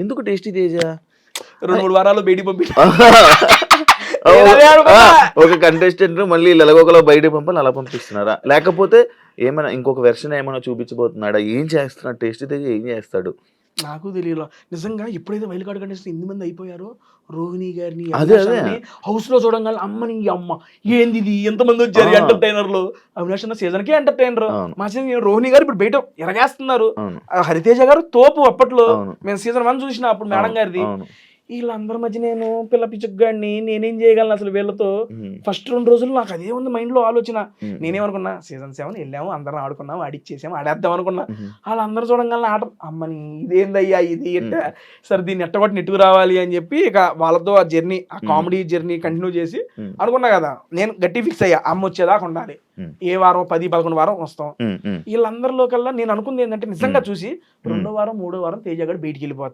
ఎందుకు టేస్టీ తేజ 2-3 వారాలు బయటికి పంపి ఒక కంటెస్టెంట్ మళ్ళీ ఎలాగోకలా బయట పంపాలి, అలా పంపిస్తున్నారా? లేకపోతే ఏమైనా ఇంకొక వెర్షన్ ఏమైనా చూపించబోతున్నాడా? ఏం చేస్తున్నాడు టేస్టీ తేజ, ఏం చేస్తాడు? నాకు తెలియదు నిజంగా. ఎప్పుడైతే వైల్డ్ కార్డ్ కంటెస్టెంట్ 8 మంది అయిపోయారో, రోహిణి గారిని అదే అదే హౌస్ లో చూడంగానే అమ్మని అమ్మ ఏంది ఇది, ఎంతమంది వచ్చారు ఎంటర్టైనర్లు. అవినాష్ అన్న సీజన్ కి ఎంటర్టైనర్, మా సీజన్ రోహిణి గారు ఇప్పుడు బయట ఎరగేస్తున్నారు. హరితేజ గారు తోపు అప్పట్లో. మేము సీజన్ 1 చూసిన అప్పుడు మేడం గారిది. వీళ్ళందరి మధ్య నేను పిల్ల పిచ్చుగాడిని, నేనేం చేయగలను అసలు వీళ్ళతో? ఫస్ట్ 2 రోజులు నాకు అదే ఉంది మైండ్ లో ఆలోచన. నేనేమనుకున్నా, సీజన్ 7 వెళ్ళాము, అందరం ఆడుకున్నాము, ఆడిచ్చేసాము, ఆడేద్దాం అనుకున్నా. వాళ్ళందరూ చూడంగానే ఆట అమ్మని ఇదేందయ్యా ఇది ఎట్ట, సరే దీన్ని ఎట్టగొట్టి నెట్టుకు రావాలి అని చెప్పి ఇక వాళ్ళతో ఆ జర్నీ, ఆ కామెడీ జర్నీ కంటిన్యూ చేసి అనుకున్నా కదా. నేను గట్టి ఫిక్స్ అయ్యా, అమ్మ వచ్చేదాకా ఉండాలి. ఏ వారం 10-11 వారం వస్తాం. వీళ్ళందరిలో కల్లా నేను అనుకుంది ఏంటంటే, నిజంగా చూసి 2వ వారం 3వ వారం తేజ గారు బయటికి వెళ్ళిపోతారు.